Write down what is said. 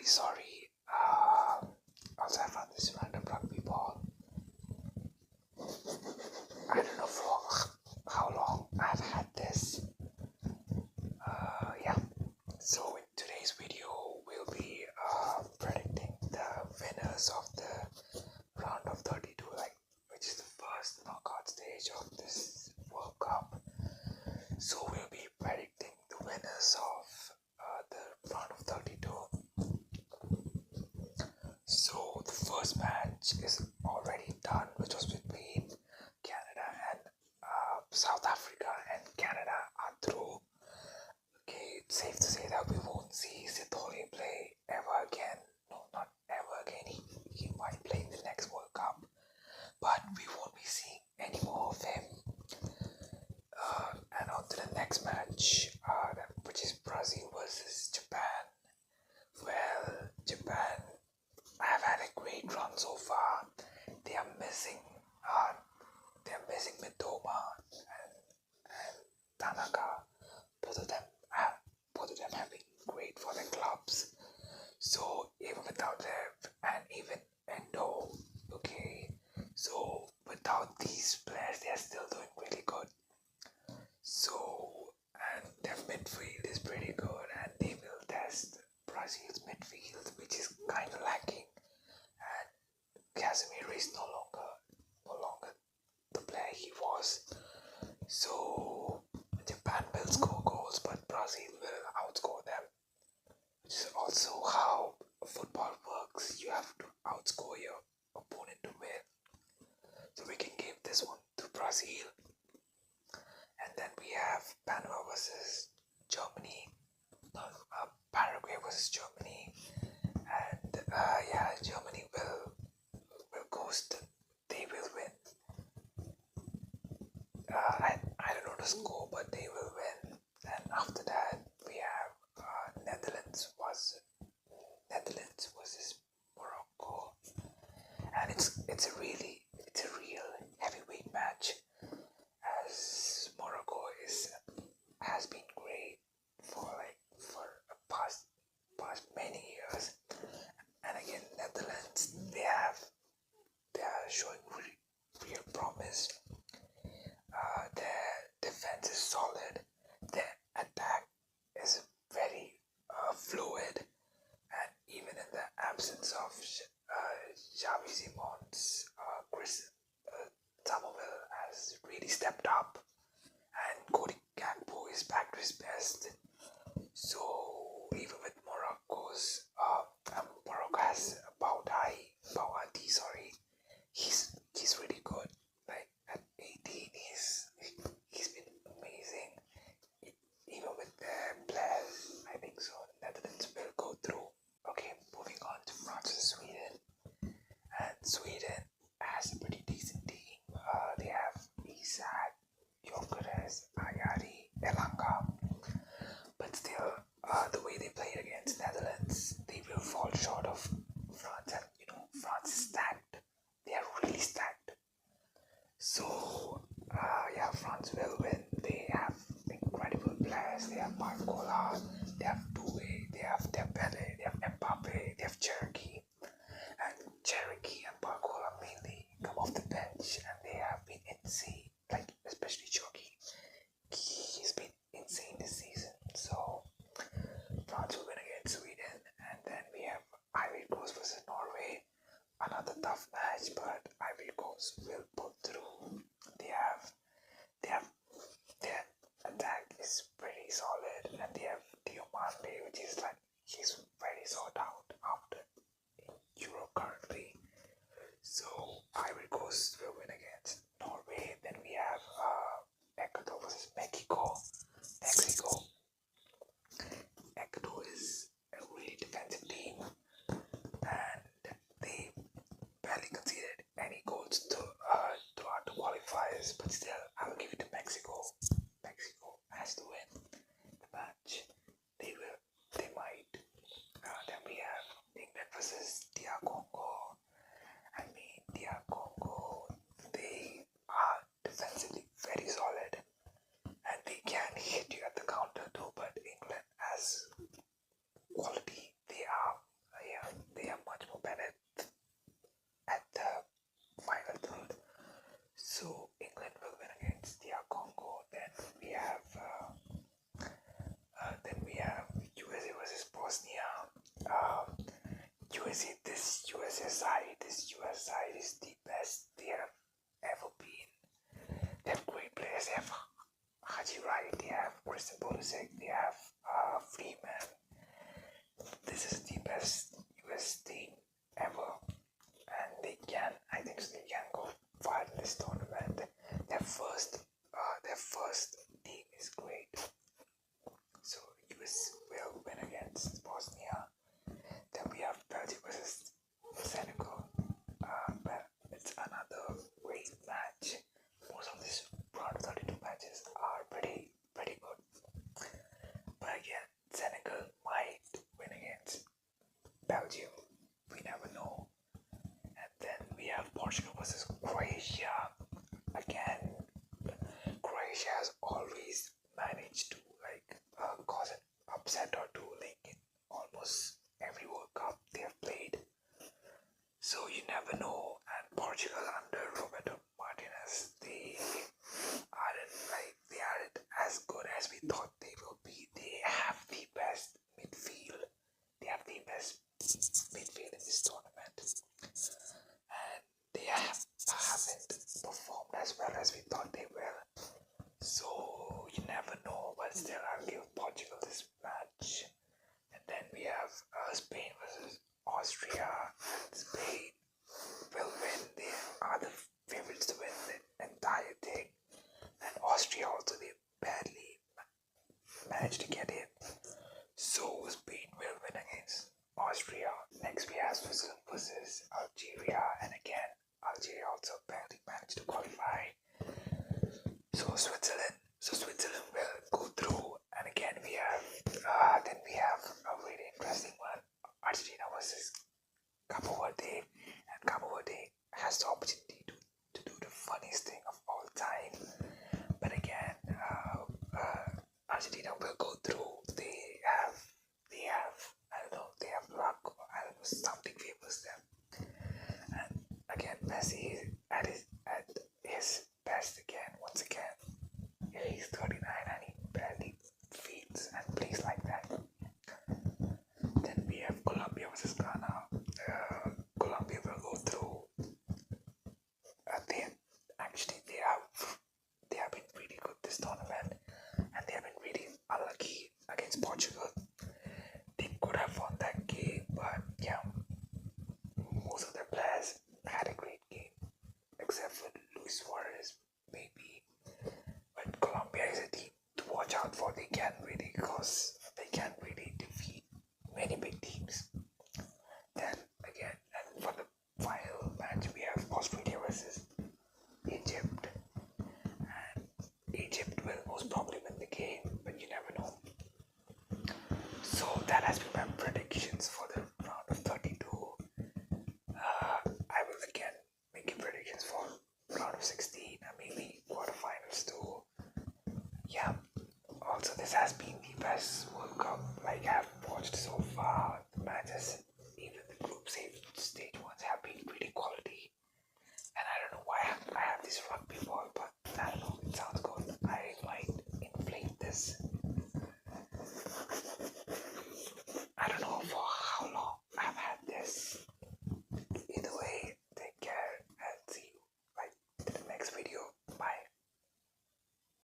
really sorry. Also, I found this random rugby ball. I don't know for how long I've had this. Yeah. So in today's video, we'll be predicting the winners of the round of 32, which is the first knockout stage of this World Cup. So we'll be predicting the winners of the round of 32. So the first match is already done, which was between Canada and South Africa, and Canada are through. Okay, it's safe to say that we won't see Sithole play ever again. No, not ever again. He might play in the next World Cup, but we won't be seeing any more of him. And on to the next match, which is Brazil versus Japan. Well, Japan have had a great run so far. They are missing Mitoma and Tanaka. Both of them have been great for their clubs. So even without them, and even Endo, okay. So without these players, they are still doing really good. So, and their midfield is pretty good, and they will test Brazil's midfield, which is kind of lacking. And Casemiro is no longer the player he was. So Japan will score goals, but Brazil will outscore them, which is also how football works. You have to outscore your opponent to win. So we can give this one to Brazil. And then we have Panama versus Germany, Paraguay versus Germany, and Germany will coast. They will win. I don't know the score, but they will win. And after that, we have Netherlands versus Morocco, and it's a real heavyweight match, as Morocco has been great for past many years, and again Netherlands, they are showing real promise. Their defense is solid, their attack is very fluid, and even in the absence of Xavi Simons, Chris Samuel has really stepped up, and Cody Gakpo is back to his best. So even with Morocco has Bouhaddi, he's really good. Like at 18, he's been amazing. Even with their players, I think so. Netherlands will go through. Okay, moving on to France and Sweden. And Sweden has a pretty decent team. They have Isak, Gyökeres, Ayari, Elanga. But still, the way they played against Netherlands, they will fall short of France. And France is stacked. They are really stacked. So, France will win. They have incredible players. They have Barcola, they have Doué, they have Dembele, they have Mbappe, they have Cherokee. And Cherokee and Barcola mainly come off the bench, and they have been insane. Especially Cherokee. He's been insane this season. So France will win against Sweden, and then we have Ivory Coast versus Norway. Another tough match, but Ivory Coast will pull through. Their attack is pretty solid, and they have Diomande, which is he's very sought out after Europe currently. So Ivory Coast will win against Norway. Then we have Ecuador versus Mexico. Ecuador is a really defensive team, and they barely conceded any goals throughout the qualifiers. But still, I will give it to Mexico. Mexico has to win the match. They might. Then we have England versus DR Congo. DR Congo, they are defensively very solid, and they can hit you at the counter too. But England has quality. They are this US side is the best they have ever been. They have great players. They have Haji Wright, they have Christian Pulisic, they have Freeman. This is the best US team ever, and they can, I think, so they can go far in this tournament. Their first team is great. So US will win against Bosnia. Then we have Belgium versus Senegal. Well, it's another great match. Most of these round of 32 matches are pretty good. But again, Senegal might win against Belgium. We never know. And then we have Portugal versus Croatia. Again, Croatia has always managed to cause an upset or two, like in almost every World Cup they have played. So you never know. And Portugal under Roberto Martinez, they aren't as good as we thought they will be. They have the best midfield. They have the best midfield in this tournament, and they haven't performed as well as we thought they will. So you never know, but still I'll give Portugal this match. And then we have Spain versus Austria. Spain will win. They are the favorites to win the entire thing. And Austria also, they badly managed to get in. So Spain will win against Austria. Next we have Switzerland versus Algeria. And again, Algeria also barely managed to qualify. So Switzerland will go through. And again we have a really interesting one. Argentina versus Cabo Verde. And Cabo Verde has the opportunity to do the funniest thing of all time. But again, Argentina will go through. They have luck, or I don't know, something favors them. And again, Messi is at his best again, once again. He's 39 and he barely feeds and plays like that. Then we have Colombia versus Ghana. Colombia will go through. They have been really good this tournament, and they have been really unlucky against Portugal. They could have won that game, but yeah, most of their players had a great game, except for Luis Suarez, maybe. But Colombia is a team to watch out for. They can really defeat many big teams. Then again, and for the final match, we have Australia versus Egypt. And Egypt will most probably win the game, but you never know. So that has been my predictions for the round of 32. I will again make predictions for round of 16 and maybe quarterfinals too. Yeah. Also, this has been the best World Cup I've watched so far. The matches, even the group stage ones, have been really quality. And I don't know why I have this rugby ball, but I don't know, it sounds good.